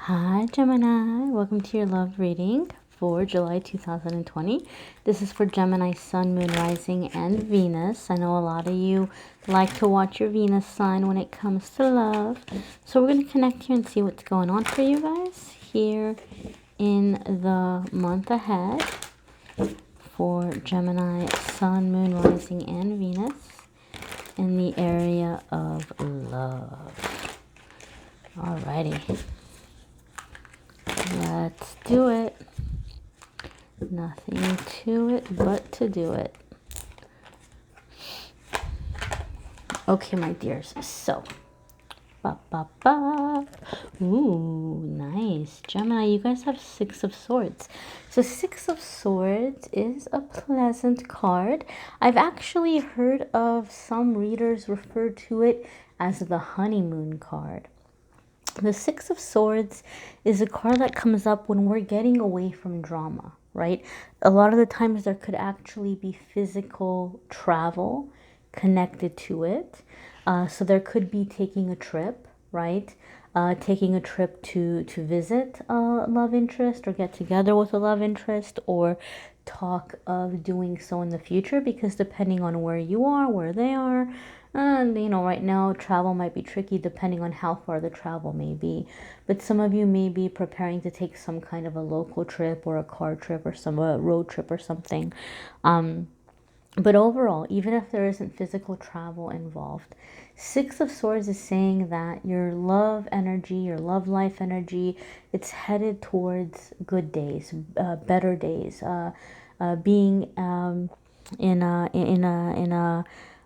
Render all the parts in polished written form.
Hi Gemini, welcome to your love reading for July 2020. This is for Gemini Sun, Moon, Rising, and Venus. I know a lot of you like to watch your Venus sign when it comes to love. So we're going to connect here and see what's going on for you guys here in the month ahead for Gemini Sun, Moon, Rising, and Venus in the area of love. Alrighty. Let's do it. Nothing to it but to do it. Okay, my dears. So, ooh, nice. Gemini, you guys have Six of Swords. So Six of Swords is a pleasant card. I've actually heard of some readers refer to it as the honeymoon card. The Six of Swords is a card that comes up when we're getting away from drama, right? A lot of the times there could actually be physical travel connected to it. So there could be taking a trip, right? Taking a trip to visit a love interest or get together with a love interest or talk of doing so in the future, because depending on where you are, where they are, and right now travel might be tricky depending on how far the travel may be. But some of you may be preparing to take some kind of a local trip or a car trip or some road trip or something. But overall, even if there isn't physical travel involved, Six of Swords is saying that your love energy, your love life energy, it's headed towards good days, better days, being in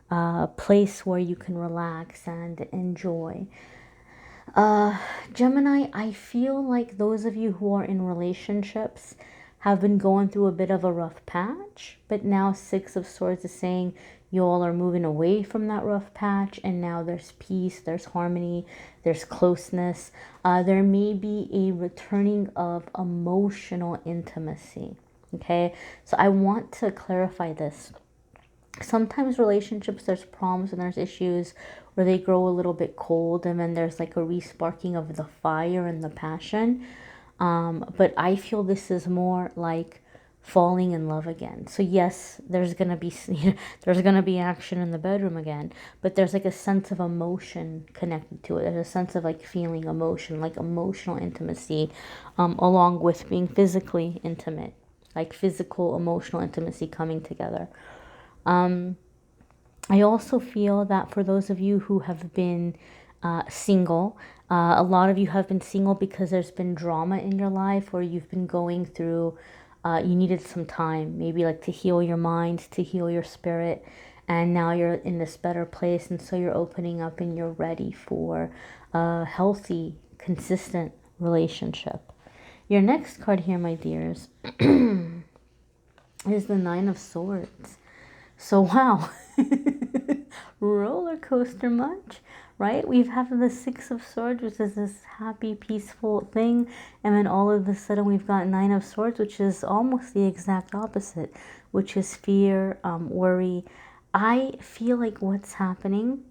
a place where you can relax and enjoy. Gemini, I feel like those of you who are in relationships have been going through a bit of a rough patch, but now Six of Swords is saying you all are moving away from that rough patch, and now there's peace, there's harmony, there's closeness. There may be a returning of emotional intimacy. Okay, so I want to clarify this. Sometimes relationships, there's problems and there's issues where they grow a little bit cold, and then there's like a resparking of the fire and the passion. But I feel this is more like falling in love again. So yes, there's gonna be action in the bedroom again, but there's like a sense of emotion connected to it. There's a sense of like feeling emotion, like emotional intimacy, along with being physically intimate, like physical emotional intimacy coming together. I also feel that for those of you who have been single, a lot of you have been single because there's been drama in your life, or you've been going through, you needed some time, maybe like to heal your mind, to heal your spirit, and now you're in this better place, and so you're opening up and you're ready for a healthy, consistent relationship. Your next card here, my dears, is the Nine of Swords. So wow, roller coaster much, right? We've had the Six of Swords, which is this happy, peaceful thing, and then all of a sudden we've got Nine of Swords, which is almost the exact opposite, which is fear, worry. I feel like what's happening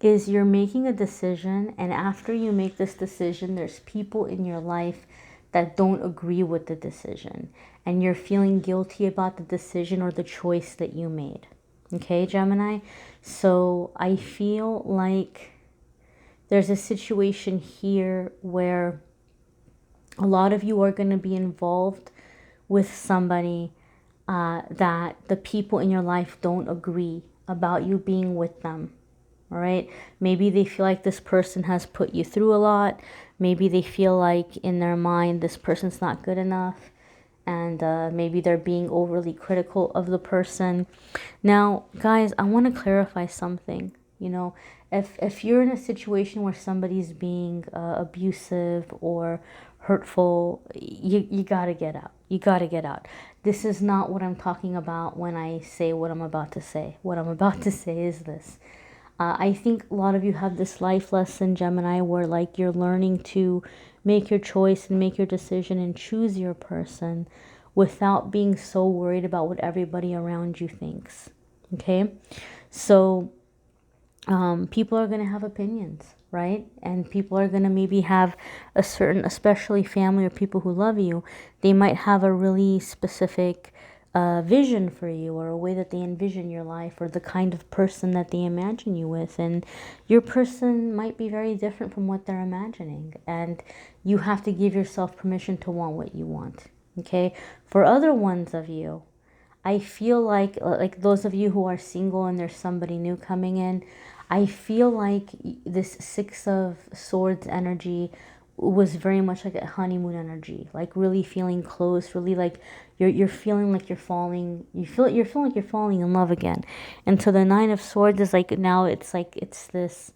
is you're making a decision, and after you make this decision, there's people in your life that don't agree with the decision, and you're feeling guilty about the decision or the choice that you made. Okay, Gemini? So I feel like there's a situation here where a lot of you are going to be involved with somebody that the people in your life don't agree about you being with them. All right, maybe they feel like this person has put you through a lot. Maybe they feel like in their mind this person's not good enough, and maybe they're being overly critical of the person. Now, guys, I want to clarify something. If you're in a situation where somebody's being abusive or hurtful, you gotta get out. You gotta get out. This is not what I'm talking about when I say what I'm about to say. What I'm about to say is this. I think a lot of you have this life lesson, Gemini, where like you're learning to make your choice and make your decision and choose your person without being so worried about what everybody around you thinks. Okay? So people are going to have opinions. right? And people are going to maybe have a certain, especially family or people who love you, they might have a really specific vision for you, or a way that they envision your life, or the kind of person that they imagine you with. And your person might be very different from what they're imagining. And you have to give yourself permission to want what you want. Okay? For other ones of you, I feel like those of you who are single and there's somebody new coming in, I feel like this Six of Swords energy was very much like a honeymoon energy, like really feeling close, really like you're feeling like you're falling, you're feeling like you're falling in love again. And so the Nine of Swords is like, now it's like it's this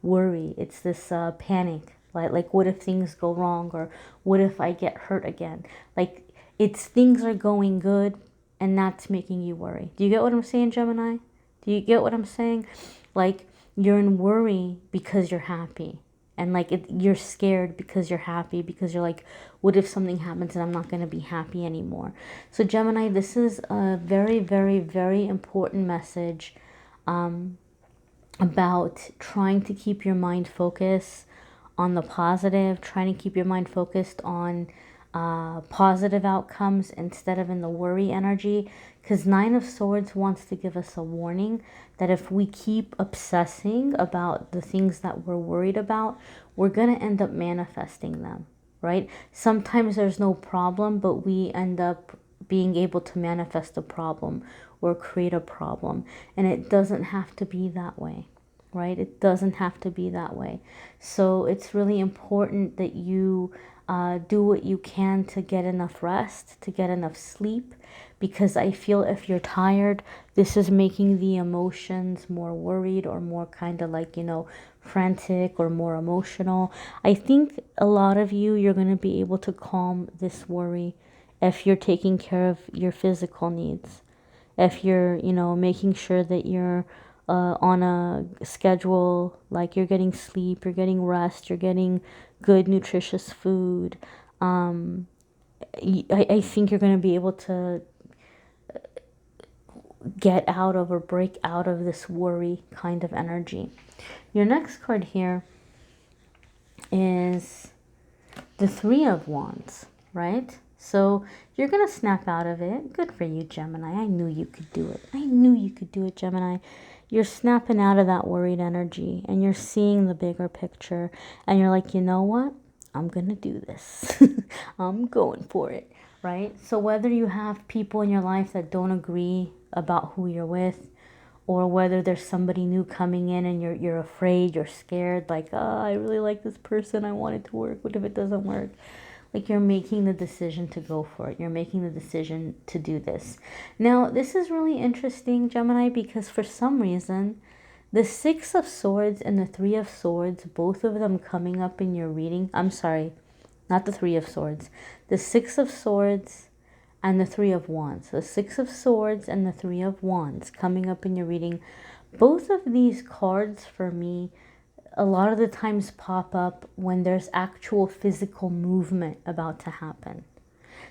worry, it's this panic, like what if things go wrong, or what if I get hurt again? Like, it's things are going good and that's making you worry. Do you get what I'm saying, Gemini? Do you get what I'm saying? Like, you're in worry because you're happy. And like you're scared because you're happy, because you're like, what if something happens and I'm not going to be happy anymore? So Gemini, this is a very, very, very important message about trying to keep your mind focused on the positive, trying to keep your mind focused on positive outcomes instead of in the worry energy. Because Nine of Swords wants to give us a warning that if we keep obsessing about the things that we're worried about, we're going to end up manifesting them, right? Sometimes there's no problem, but we end up being able to manifest a problem or create a problem. And it doesn't have to be that way, right? It doesn't have to be that way. So it's really important that you do what you can to get enough rest, to get enough sleep, because I feel if you're tired, this is making the emotions more worried, or more kind of like, frantic, or more emotional. I think a lot of you're going to be able to calm this worry if you're taking care of your physical needs. If you're, making sure that you're on a schedule, like you're getting sleep, you're getting rest, you're getting good nutritious food, I think you're going to be able to get out of, or break out of, this worry kind of energy. Your next card here is the Three of Wands, right? So you're going to snap out of it. Good for you, Gemini. I knew you could do it. I knew you could do it, Gemini. You're snapping out of that worried energy, and you're seeing the bigger picture, and you're like, you know what? I'm going to do this. I'm going for it, right? So whether you have people in your life that don't agree about who you're with, or whether there's somebody new coming in and you're afraid, you're scared, like, oh, I really like this person, I want it to work, what if it doesn't work? Like, you're making the decision to go for it. You're making the decision to do this. Now, this is really interesting, Gemini, because for some reason, the Six of Swords and the Three of Swords, both of them coming up in your reading. I'm sorry, not the Three of Swords. The Six of Swords and the Three of Wands. The Six of Swords and the Three of Wands coming up in your reading. Both of these cards for me a lot of the times pop up when there's actual physical movement about to happen.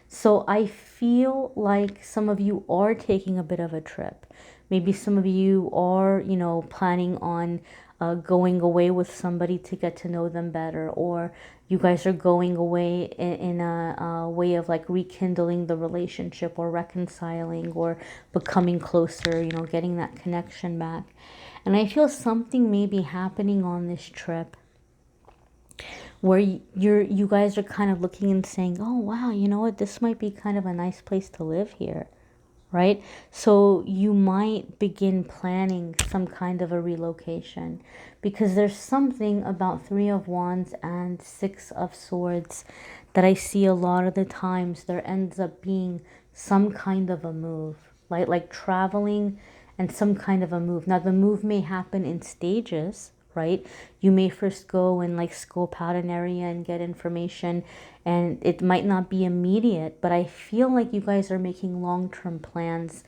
So I feel like some of you are taking a bit of a trip. Maybe some of you are, planning on going away with somebody to get to know them better, or you guys are going away in a way of like rekindling the relationship, or reconciling, or becoming closer, getting that connection back. And I feel something may be happening on this trip where you guys are kind of looking and saying, oh wow, you know what, this might be kind of a nice place to live here, right? So you might begin planning some kind of a relocation, because there's something about Three of Wands and Six of Swords that I see a lot of the times there ends up being some kind of a move, like traveling and some kind of a move. Now the move may happen in stages, right? You may first go and like scope out an area and get information, and it might not be immediate, but I feel like you guys are making long-term plans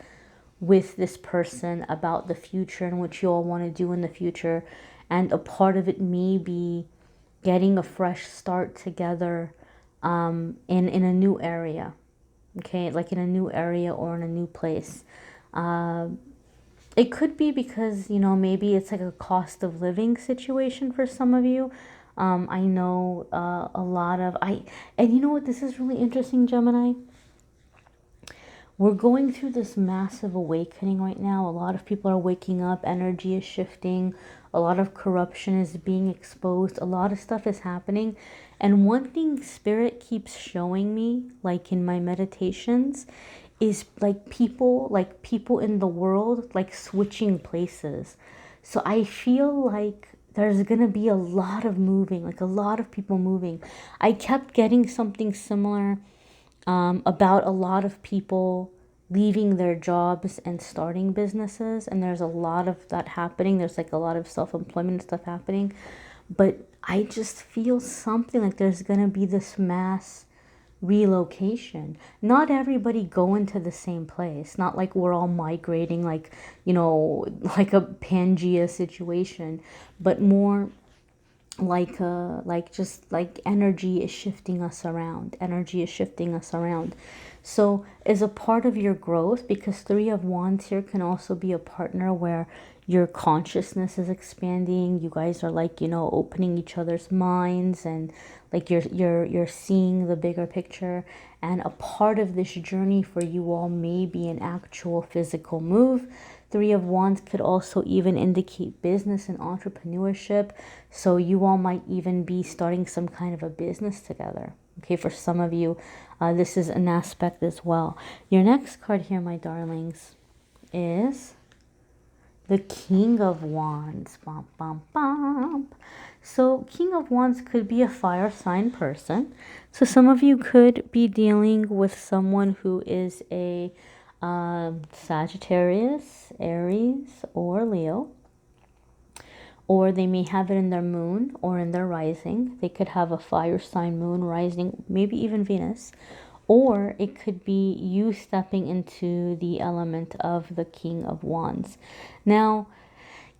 with this person about the future and what you all want to do in the future. And a part of it may be getting a fresh start together in a new area, okay? Like in a new area or in a new place. It could be because, you know, maybe it's like a cost of living situation for some of you. I know a lot of, and you know what, this is really interesting, Gemini. We're going through this massive awakening right now. A lot of people are waking up, energy is shifting, a lot of corruption is being exposed, a lot of stuff is happening. And one thing Spirit keeps showing me, like in my meditations, is like people in the world like switching places. So I feel like there's gonna be a lot of moving, like a lot of people moving. I kept getting something similar about a lot of people leaving their jobs and starting businesses, and there's a lot of that happening. There's like a lot of self-employment stuff happening, but I just feel something like there's gonna be this mass relocation. Not everybody going to the same place, not like we're all migrating, like, you know, like a Pangea situation, but more like just like energy is shifting us around. Energy is shifting us around. So as a part of your growth, because Three of Wands here can also be a partner where your consciousness is expanding. You guys are like, you know, opening each other's minds, and like you're seeing the bigger picture. And a part of this journey for you all may be an actual physical move. Three of Wands could also even indicate business and entrepreneurship. So you all might even be starting some kind of a business together. Okay, for some of you, this is an aspect as well. Your next card here, my darlings, is the King of Wands. Bum, bum, bum. So King of Wands could be a fire sign person. So some of you could be dealing with someone who is a Sagittarius, Aries, or Leo. Or they may have it in their moon or in their rising. They could have a fire sign moon rising, maybe even Venus. Or it could be you stepping into the element of the King of Wands. Now,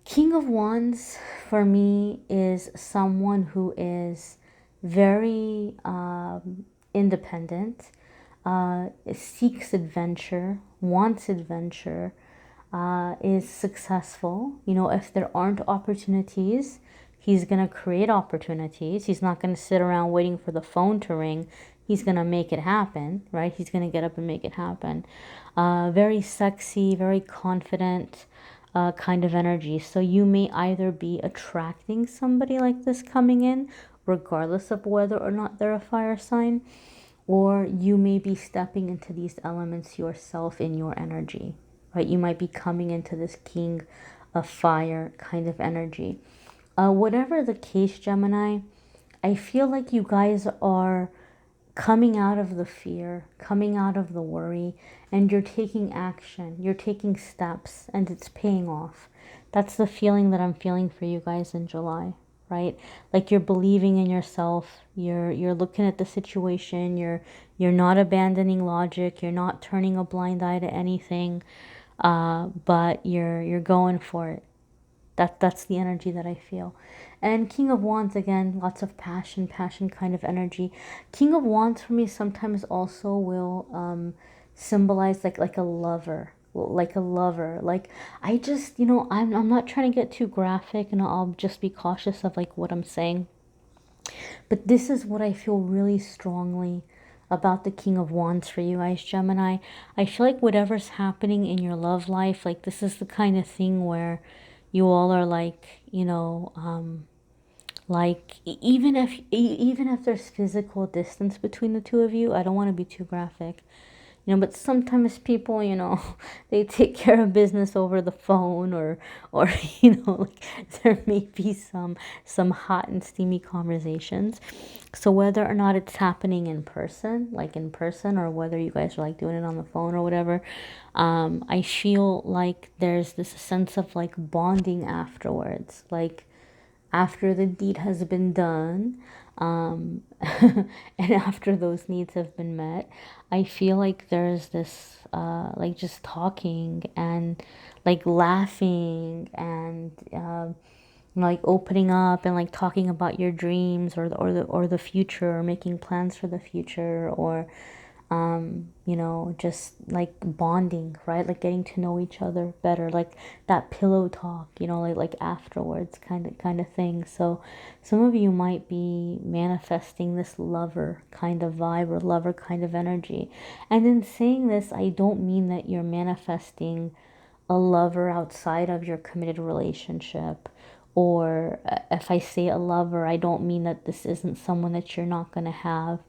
King of Wands for me is someone who is very independent, seeks adventure, wants adventure, is successful. You know, if there aren't opportunities, he's going to create opportunities. He's not going to sit around waiting for the phone to ring. He's going to make it happen, right? He's going to get up and make it happen. Very sexy, very confident kind of energy. So you may either be attracting somebody like this coming in, regardless of whether or not they're a fire sign, or you may be stepping into these elements yourself in your energy, right? You might be coming into this King of Fire kind of energy. Whatever the case, Gemini, I feel like you guys are coming out of the fear, coming out of the worry, and you're taking action. You're taking steps, and it's paying off. That's the feeling that I'm feeling for you guys in July, right? Like you're believing in yourself. You're looking at the situation. You're not abandoning logic. You're not turning a blind eye to anything, but you're going for it. That's the energy that I feel. And King of Wands, again, lots of passion kind of energy. King of Wands for me sometimes also will symbolize like a lover, like a lover. Like I just, you know, I'm not trying to get too graphic, and I'll just be cautious of like what I'm saying. But this is what I feel really strongly about the King of Wands for you guys, Gemini. I feel like whatever's happening in your love life, like this is the kind of thing where you all are like, you know, like even if there's physical distance between the two of you, I don't want to be too graphic, you know, but sometimes people, you know, they take care of business over the phone, or you know, like there may be some hot and steamy conversations. So whether or not it's happening in person, like in person, or whether you guys are like doing it on the phone or whatever, I feel like there's this sense of like bonding afterwards, like after the deed has been done, and after those needs have been met, I feel like there's this like just talking and like laughing and like opening up and like talking about your dreams, or the future, or making plans for the future, or You know, just like bonding, right? Like getting to know each other better, like that pillow talk, you know, like afterwards kind of thing. So some of you might be manifesting this lover kind of vibe or lover kind of energy. And in saying this, I don't mean that you're manifesting a lover outside of your committed relationship. Or if I say a lover, I don't mean that this isn't someone that you're not going to have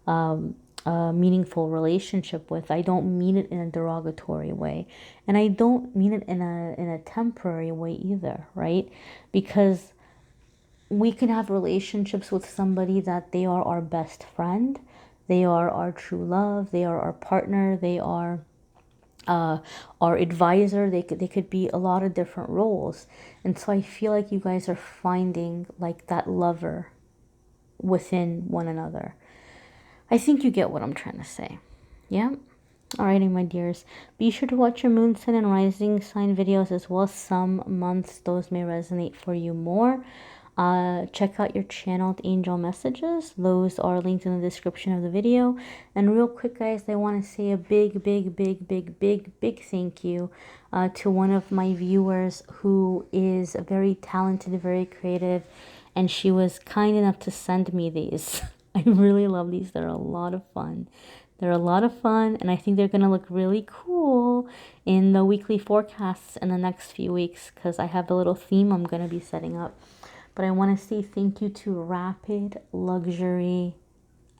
a meaningful relationship with. I don't mean it in a derogatory way, and I don't mean it in a temporary way either, right? Because we can have relationships with somebody that they are our best friend, they are our true love, they are our partner, they are our advisor. They could be a lot of different roles. And so I feel like you guys are finding like that lover within one another. I think you get what I'm trying to say. Yeah? Alrighty, my dears. Be sure to watch your moon, sun, and rising sign videos as well. Some months those may resonate for you more. Check out your channeled angel messages. Those are linked in the description of the video. And real quick, guys, I want to say a big, big, big, big, big, big thank you to one of my viewers who is very talented, very creative, and she was kind enough to send me these. I really love these. They're a lot of fun. They're a lot of fun, and I think they're going to look really cool in the weekly forecasts in the next few weeks because I have a little theme I'm going to be setting up. But I want to say thank you to Rapid Luxury.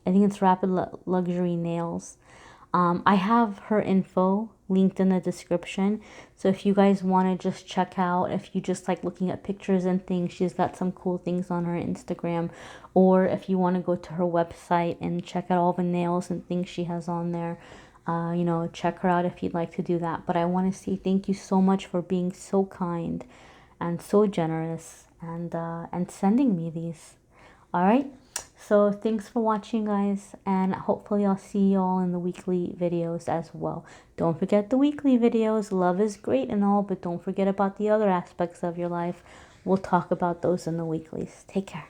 I think it's Rapid Luxury Nails. I have her info linked in the description. So if you guys want to just check out, if you just like looking at pictures and things, she's got some cool things on her Instagram. Or if you want to go to her website and check out all the nails and things she has on there, you know, check her out if you'd like to do that. But I want to say thank you so much for being so kind and so generous and sending me these. All right. So thanks for watching, guys, and hopefully I'll see you all in the weekly videos as well. Don't forget the weekly videos. Love is great and all, but don't forget about the other aspects of your life. We'll talk about those in the weeklies. Take care.